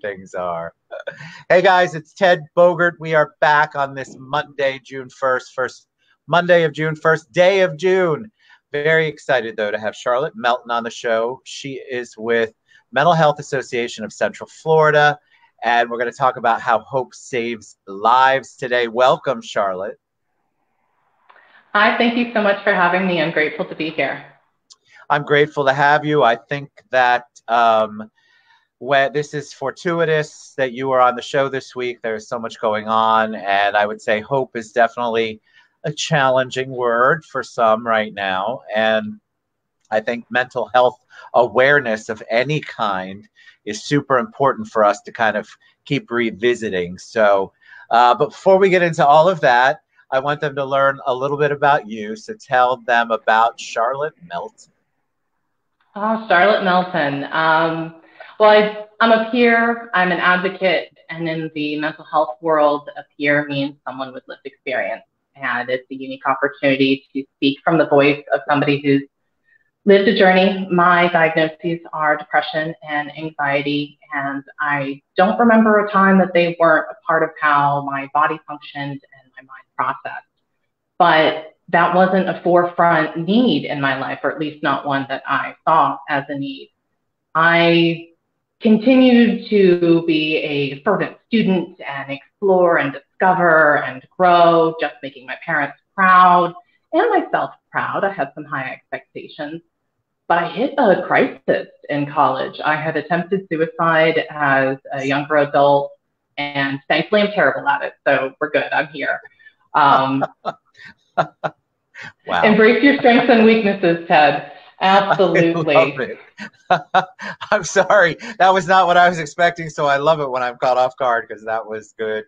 things are. Hey guys, it's Ted Bogert. We are back on this Monday, June 1st, first Monday of June, first day of June. Very excited though to have Charlotte Melton on the show. She is with Mental Health Association of Central Florida, and we're going to talk about how hope saves lives today. Welcome, Charlotte. Hi, thank you so much for having me. I'm grateful to be here. I'm grateful to have you. I think that this is fortuitous that you are on the show this week. There's so much going on, and I would say hope is definitely a challenging word for some right now. And I think mental health awareness of any kind is super important for us to kind of keep revisiting. So, but before we get into all of that, I want them to learn a little bit about you. So tell them about Charlotte Melton. Oh, Charlotte Melton. Well, I'm a peer, I'm an advocate, and in the mental health world, a peer means someone with lived experience. And it's a unique opportunity to speak from the voice of somebody who's lived a journey. My diagnoses are depression and anxiety, and I don't remember a time that they weren't a part of how my body functioned and my mind processed. But that wasn't a forefront need in my life, or at least not one that I saw as a need. I continued to be a fervent student and explore and discover and grow, just making my parents proud and myself proud. I had some high expectations, but I hit a crisis in college. I had attempted suicide as a younger adult, and thankfully I'm terrible at it, so we're good, I'm here. Wow. Embrace your strengths and weaknesses, Ted. Absolutely. I love it. I'm sorry. That was not what I was expecting, so I love it when I'm caught off guard because that was good.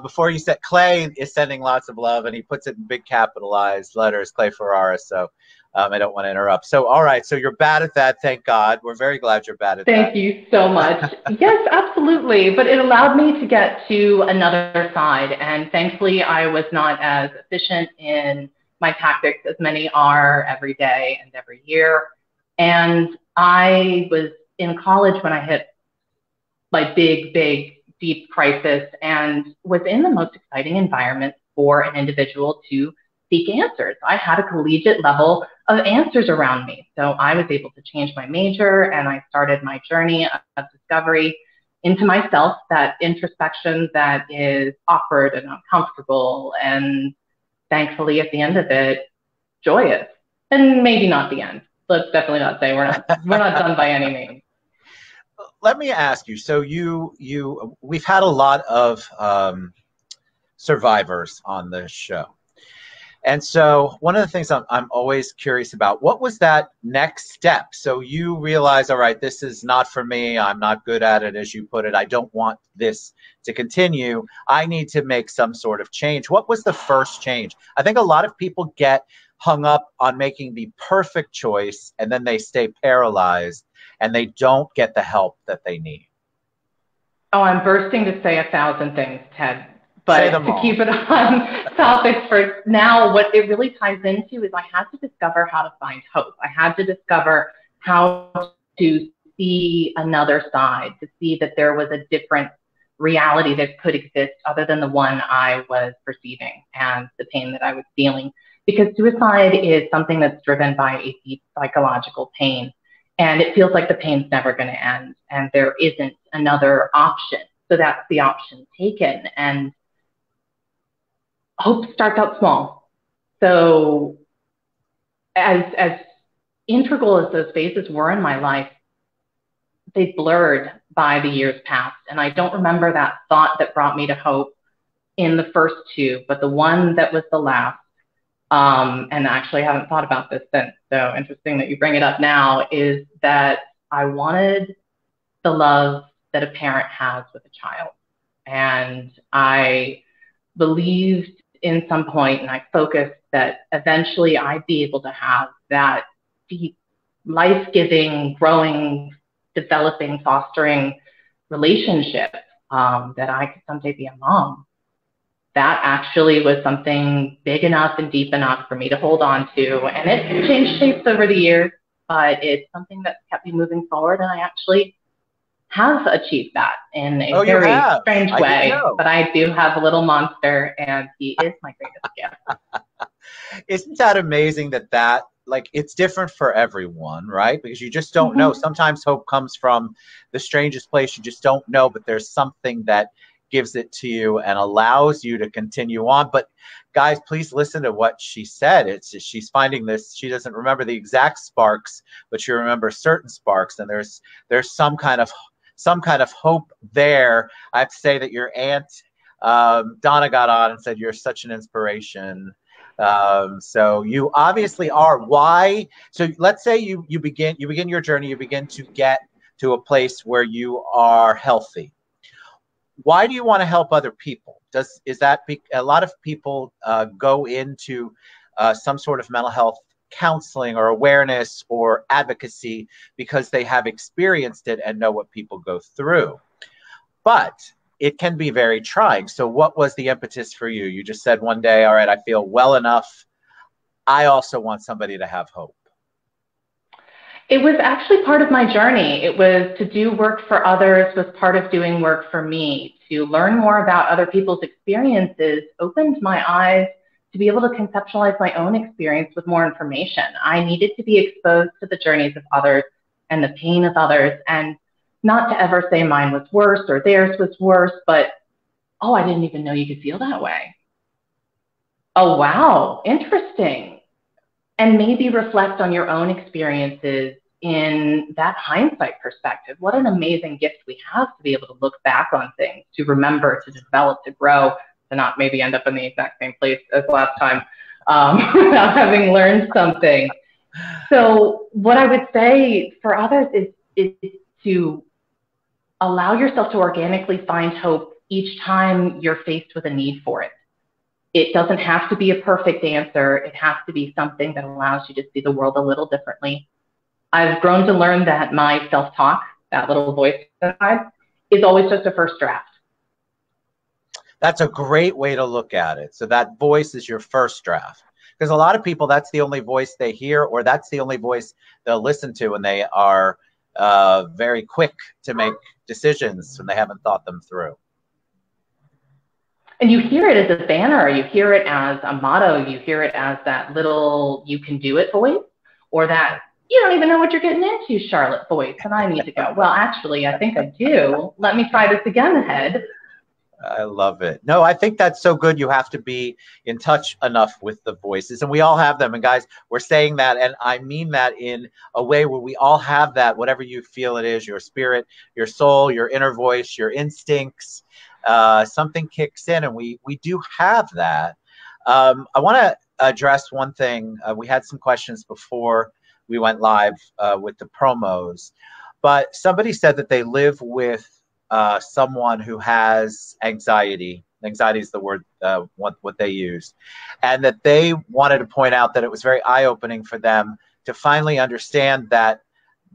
Before you said, Clay is sending lots of love, and he puts it in big capitalized letters, Clay Ferrara, so I don't want to interrupt. So, all right, so you're bad at that, thank God. We're very glad you're bad at that. Thank you so much. Yes, absolutely. But it allowed me to get to another side, and thankfully I was not as efficient in my tactics as many are every day and every year. And I was in college when I hit my big, deep crisis, and was in the most exciting environment for an individual to seek answers. I had a collegiate level of answers around me. So I was able to change my major, and I started my journey of discovery into myself, that introspection that is awkward and uncomfortable, and thankfully at the end of it, joyous. And maybe not the end. Let's definitely not say we're not done by any means. Let me ask you, so we've had a lot of survivors on the show. And so one of the things I'm always curious about, what was that next step? So you realize, all right, this is not for me. I'm not good at it, as you put it. I don't want this to continue. I need to make some sort of change. What was the first change? I think a lot of people get hung up on making the perfect choice, and then they stay paralyzed and they don't get the help that they need. Oh, I'm bursting to say 1,000 things, Ted. But to keep it on topic for now, what it really ties into is I had to discover how to find hope. I had to discover how to see another side, to see that there was a different reality that could exist other than the one I was perceiving and the pain that I was feeling. Because suicide is something that's driven by a deep psychological pain, and it feels like the pain's never going to end, and there isn't another option. So that's the option taken. And hope starts out small. So as integral as those phases were in my life, they blurred by the years past. And I don't remember that thought that brought me to hope in the first two, but the one that was the last, and actually I haven't thought about this since, so interesting that you bring it up now, is that I wanted the love that a parent has with a child. And I believed in some point, and I focused that eventually I'd be able to have that deep, life-giving, growing, developing, fostering relationship, that I could someday be a mom. That actually was something big enough and deep enough for me to hold on to. And it changed shapes over the years, but it's something that kept me moving forward. And I actually have achieved that in a Oh, you very have. strange I didn't way. know. But I do have a little monster, and he is my greatest gift. Isn't that amazing that like it's different for everyone, right? Because you just don't know. Mm-hmm. Sometimes hope comes from the strangest place. You just don't know, but there's something that gives it to you and allows you to continue on. But guys, please listen to what she said. It's she's finding this. She doesn't remember the exact sparks, but she remembers certain sparks, and there's some kind of hope there. I have to say that your aunt Donna got on and said you're such an inspiration. So you obviously are. Why? So let's say you begin your journey. You begin to get to a place where you are healthy. Why do you want to help other people? Is that a lot of people go into some sort of mental health counseling or awareness or advocacy because they have experienced it and know what people go through, but it can be very trying. So what was the impetus for you? You just said one day, all right, I feel well enough. I also want somebody to have hope. It was actually part of my journey. It was to do work for others was part of doing work for me. To learn more about other people's experiences opened my eyes to be able to conceptualize my own experience with more information. I needed to be exposed to the journeys of others and the pain of others, and not to ever say mine was worse or theirs was worse, but, oh, I didn't even know you could feel that way. Oh, wow, interesting. And maybe reflect on your own experiences in that hindsight perspective. What an amazing gift we have to be able to look back on things, to remember, to develop, to grow, to not maybe end up in the exact same place as last time without having learned something. So what I would say for others is to allow yourself to organically find hope each time you're faced with a need for it. It doesn't have to be a perfect answer. It has to be something that allows you to see the world a little differently. I've grown to learn that my self-talk, that little voice inside, is always just a first draft. That's a great way to look at it. So that voice is your first draft. Because a lot of people, that's the only voice they hear, or that's the only voice they'll listen to when they are very quick to make decisions when they haven't thought them through. And you hear it as a banner, you hear it as a motto, you hear it as that little you can do it voice, or that you don't even know what you're getting into, Charlotte voice, and I need to go, well, actually, I think I do. Let me try this again ahead. I love it. No, I think that's so good. You have to be in touch enough with the voices, and we all have them. And guys, we're saying that, and I mean that in a way where we all have that, whatever you feel it is, your spirit, your soul, your inner voice, your instincts, something kicks in, and we do have that. I want to address one thing. We had some questions before we went live with the promos, but somebody said that they live with someone who has anxiety. Anxiety is the word, what they used. And that they wanted to point out that it was very eye-opening for them to finally understand that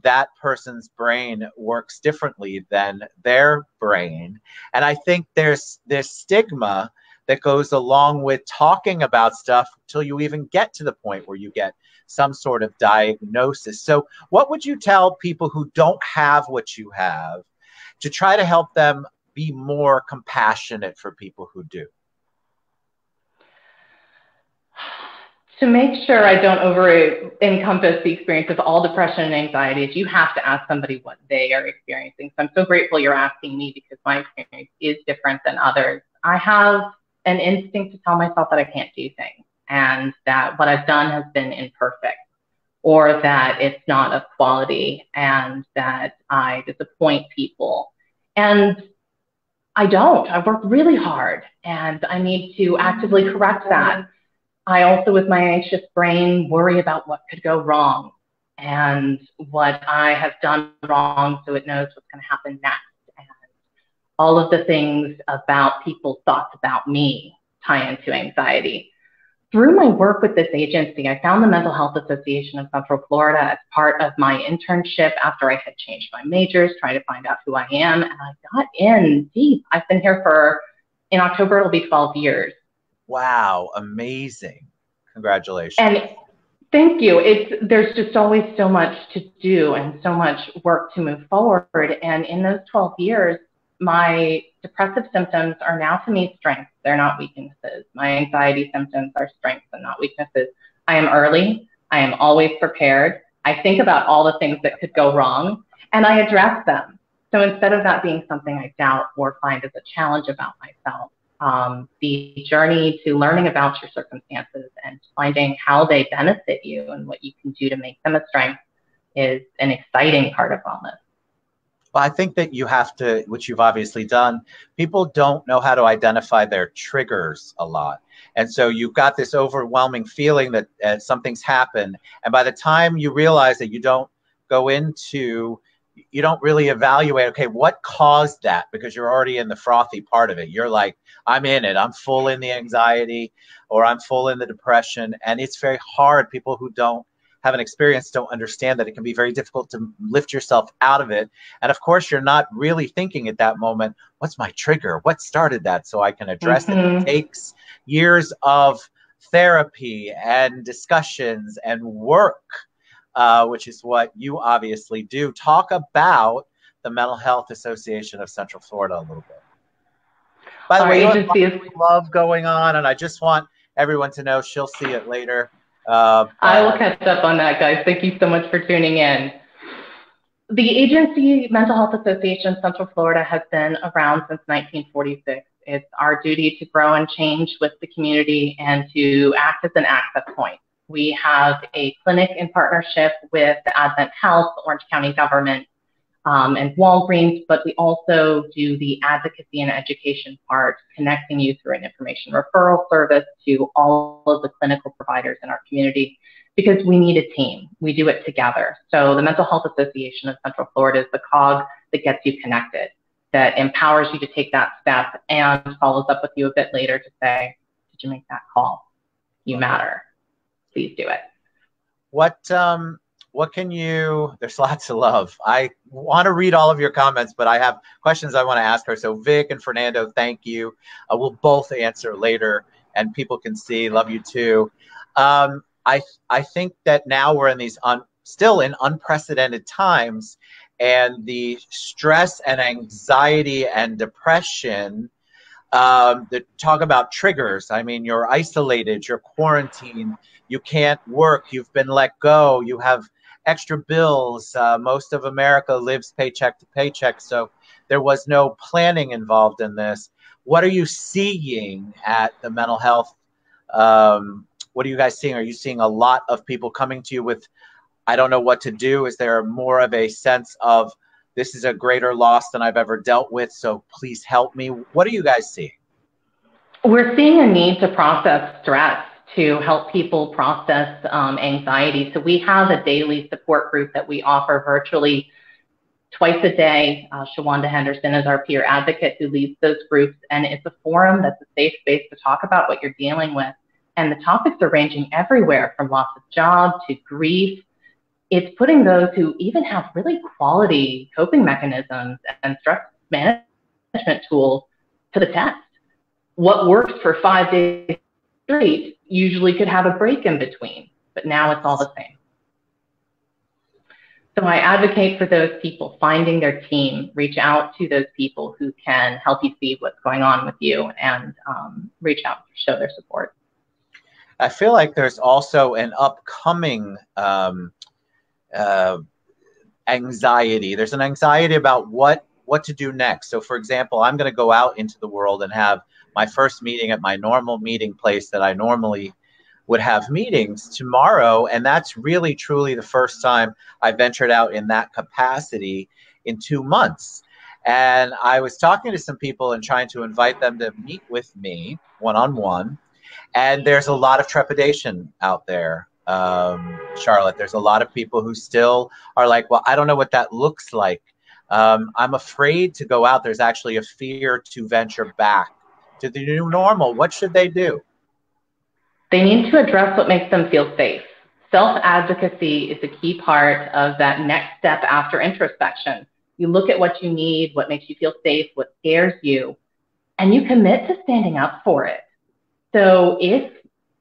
that person's brain works differently than their brain. And I think there's this stigma that goes along with talking about stuff until you even get to the point where you get some sort of diagnosis. So what would you tell people who don't have what you have to try to help them be more compassionate for people who do? To make sure I don't over encompass the experience of all depression and anxieties, you have to ask somebody what they are experiencing. So I'm so grateful you're asking me, because my experience is different than others. I have an instinct to tell myself that I can't do things, and that what I've done has been imperfect, or that it's not of quality, and that I disappoint people. And I don't. I work really hard, and I need to actively correct that. I also, with my anxious brain, worry about what could go wrong and what I have done wrong, so it knows what's going to happen next. And all of the things about people's thoughts about me tie into anxiety. Through my work with this agency, I found the Mental Health Association of Central Florida as part of my internship after I had changed my majors, trying to find out who I am, and I got in deep. I've been here in October, it'll be 12 years. Wow, amazing. Congratulations. And Thank you. There's just always so much to do and so much work to move forward. And in those 12 years, my depressive symptoms are now to me strengths. They're not weaknesses. My anxiety symptoms are strengths and not weaknesses. I am early. I am always prepared. I think about all the things that could go wrong and I address them. So instead of that being something I doubt or find as a challenge about myself, the journey to learning about your circumstances and finding how they benefit you and what you can do to make them a strength is an exciting part of wellness. Well, I think that you have to, which you've obviously done, people don't know how to identify their triggers a lot. And so you've got this overwhelming feeling that something's happened. And by the time you realize that you don't go into, you don't really evaluate, okay, what caused that? Because you're already in the frothy part of it. You're like, I'm in it. I'm full in the anxiety or I'm full in the depression. And it's very hard. People who don't have an experience don't understand that it can be very difficult to lift yourself out of it. And of course, you're not really thinking at that moment, what's my trigger? What started that so I can address it? It takes years of therapy and discussions and work, which is what you obviously do. Talk about the Mental Health Association of Central Florida a little bit. By the way, you love going on, and I just want everyone to know she'll see it later. I will catch up on that, guys. Thank you so much for tuning in. The agency, Mental Health Association Central Florida, has been around since 1946. It's our duty to grow and change with the community and to act as an access point. We have a clinic in partnership with Advent Health, Orange County government, and Walgreens, but we also do the advocacy and education part, connecting you through an information referral service to all of the clinical providers in our community, because we need a team. We do it together. So the Mental Health Association of Central Florida is the cog that gets you connected, that empowers you to take that step and follows up with you a bit later to say, did you make that call? You matter. Please do it. What can you, there's lots of love. I want to read all of your comments, but I have questions I want to ask her. So Vic and Fernando, thank you. We'll both answer later and people can see, love you too. I think that now we're in these still in unprecedented times, and the stress and anxiety and depression, that talk about triggers. I mean, you're isolated, you're quarantined, you can't work, you've been let go, you have extra bills. Most of America lives paycheck to paycheck, so there was no planning involved in this. What are you seeing at the mental health? What are you guys seeing? Are you seeing a lot of people coming to you with, I don't know what to do? Is there more of a sense of, this is a greater loss than I've ever dealt with, so please help me? What are you guys seeing? We're seeing a need to process stress, to help people process anxiety. So we have a daily support group that we offer virtually twice a day. Shawanda Henderson is our peer advocate who leads those groups, and it's a forum that's a safe space to talk about what you're dealing with. And the topics are ranging everywhere from loss of job to grief. It's putting those who even have really quality coping mechanisms and stress management tools to the test. What works for 5 days straight usually could have a break in between, but now it's all the same. So I advocate for those people finding their team, reach out to those people who can help you see what's going on with you, and reach out to show their support. I feel like there's also an upcoming anxiety. There's an anxiety about what to do next. So for example, I'm going to go out into the world and have my first meeting at my normal meeting place that I normally would have meetings tomorrow. And that's really, truly the first time I ventured out in that capacity in 2 months. And I was talking to some people and trying to invite them to meet with me one-on-one. And there's a lot of trepidation out there, Charlotte. There's a lot of people who still are like, well, I don't know what that looks like. I'm afraid to go out. There's actually a fear to venture back to the new normal. What should they do? They need to address what makes them feel safe. Self-advocacy is a key part of that next step after introspection. You look at what you need, what makes you feel safe, what scares you, and you commit to standing up for it. So if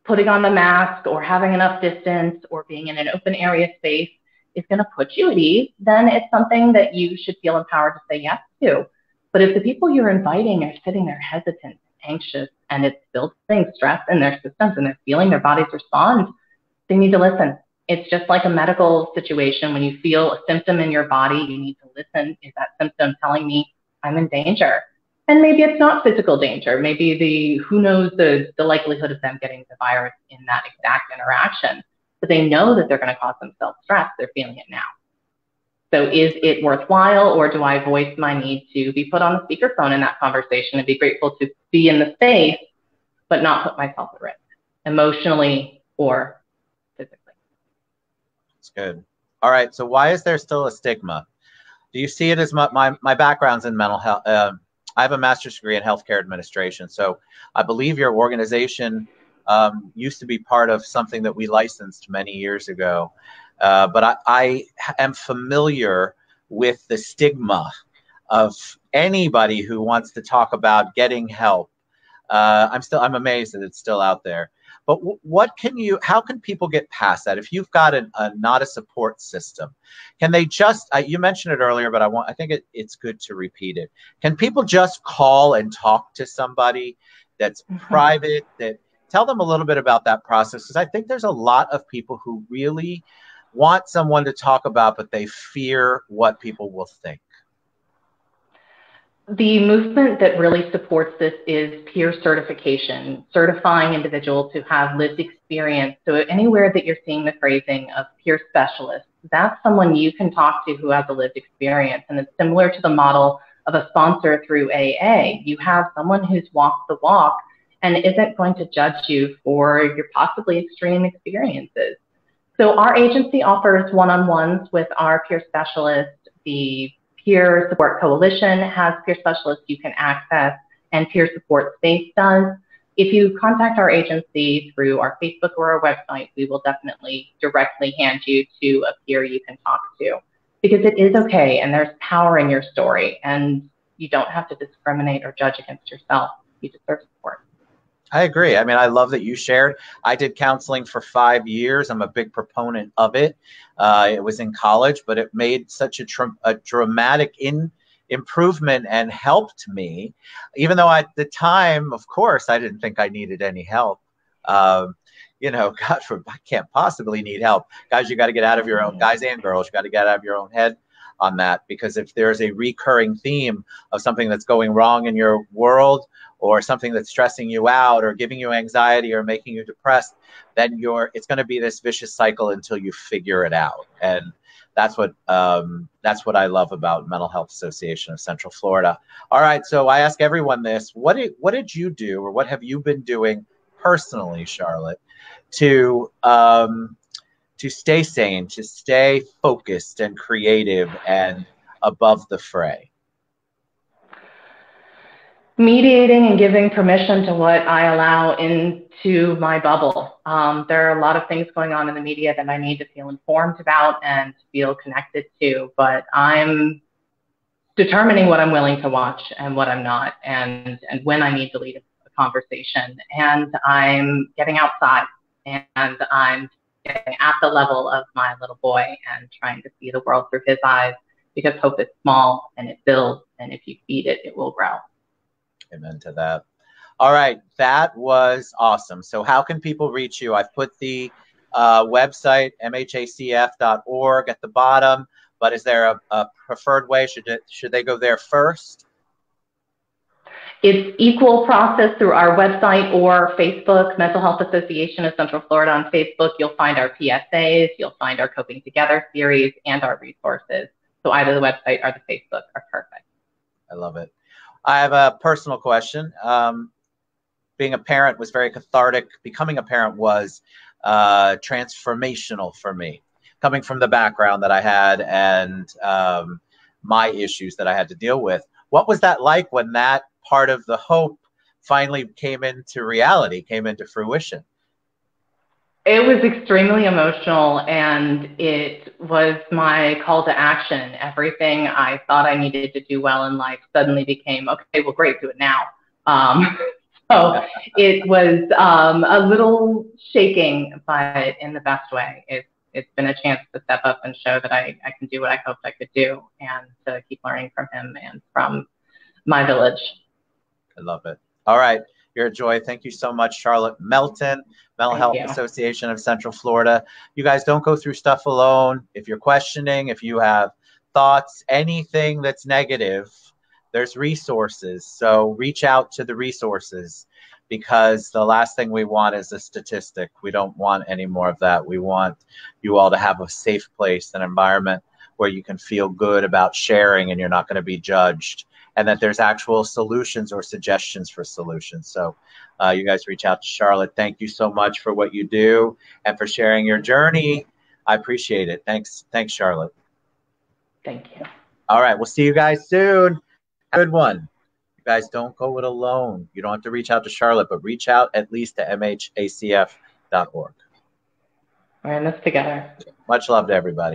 putting on a mask or having enough distance or being in an open area space is going to put you at ease, then it's something that you should feel empowered to say yes to. But if the people you're inviting are sitting there hesitant, anxious, and it's building stress in their systems and they're feeling their bodies respond, they need to listen. It's just like a medical situation. When you feel a symptom in your body, you need to listen. Is that symptom telling me I'm in danger? And maybe it's not physical danger. Maybe who knows the likelihood of them getting the virus in that exact interaction. But they know that they're going to cause themselves stress. They're feeling it now. So is it worthwhile, or do I voice my need to be put on the speakerphone in that conversation and be grateful to be in the space, but not put myself at risk, emotionally or physically? That's good. All right. So why is there still a stigma? Do you see it as my background's in mental health? I have a master's degree in healthcare administration. So I believe your organization used to be part of something that we licensed many years ago. But I am familiar with the stigma of anybody who wants to talk about getting help. I'm amazed that it's still out there. But how can people get past that? If you've got not a support system, can they just, you mentioned it earlier, but I think it's good to repeat it. Can people just call and talk to somebody that's private, tell them a little bit about that process? Because I think there's a lot of people who really want someone to talk about, but they fear what people will think. The movement that really supports this is peer certification, certifying individuals who have lived experience. So anywhere that you're seeing the phrasing of peer specialist, that's someone you can talk to who has a lived experience. And it's similar to the model of a sponsor through AA. You have someone who's walked the walk and isn't going to judge you for your possibly extreme experiences. So our agency offers one-on-ones with our peer specialist. The Peer Support Coalition has peer specialists you can access, and Peer Support Space does. If you contact our agency through our Facebook or our website, we will definitely directly hand you to a peer you can talk to, because it is okay and there's power in your story, and you don't have to discriminate or judge against yourself. You deserve support. I agree. I mean, I love that you shared. I did counseling for 5 years. I'm a big proponent of it. It was in college, but it made such a dramatic improvement and helped me, even though at the time, of course, I didn't think I needed any help. God forbid, I can't possibly need help. Guys, you got to get out of your own, guys and girls, you got to get out of your own head on that, because if there's a recurring theme of something that's going wrong in your world, or something that's stressing you out or giving you anxiety or making you depressed, then it's going to be this vicious cycle until you figure it out. And that's what I love about Mental Health Association of Central Florida. All right, so I ask everyone this: what did you do, or what have you been doing personally, Charlotte, to stay sane, to stay focused and creative and above the fray? Mediating and giving permission to what I allow into my bubble. There are a lot of things going on in the media that I need to feel informed about and feel connected to, but I'm determining what I'm willing to watch and what I'm not, and when I need to lead a conversation. And I'm getting outside, and I'm getting at the level of my little boy and trying to see the world through his eyes, because hope is small and it builds, and if you feed it, it will grow. Amen to that. All right, that was awesome. So how can people reach you? I've put the website, mhacf.org, at the bottom, but is there a preferred way? Should they go there first? It's equal process through our website or Facebook, Mental Health Association of Central Florida on Facebook. You'll find our PSAs, you'll find our Coping Together series, and our resources. So either the website or the Facebook are perfect. I love it. I have a personal question. Being a parent was very cathartic. Becoming a parent was transformational for me, coming from the background that I had and my issues that I had to deal with. What was that like when that part of the hope finally came into reality, came into fruition? It was extremely emotional, and it was my call to action. Everything I thought I needed to do well in life suddenly became, okay, well, great, do it now. So it was a little shaking, but in the best way. It's been a chance to step up and show that I can do what I hoped I could do, and to keep learning from him and from my village. I love it. All right. You're a joy. Thank you so much, Charlotte Melton, Mental Health Association of Central Florida. You guys don't go through stuff alone. If you're questioning, if you have thoughts, anything that's negative, there's resources. So reach out to the resources, because the last thing we want is a statistic. We don't want any more of that. We want you all to have a safe place, an environment where you can feel good about sharing and you're not going to be judged, and that there's actual solutions or suggestions for solutions. So you guys reach out to Charlotte. Thank you so much for what you do and for sharing your journey. I appreciate it. Thanks, Charlotte. Thank you. All right, we'll see you guys soon. Good one. You guys don't go it alone. You don't have to reach out to Charlotte, but reach out at least to mhacf.org. We're in this together. Much love to everybody.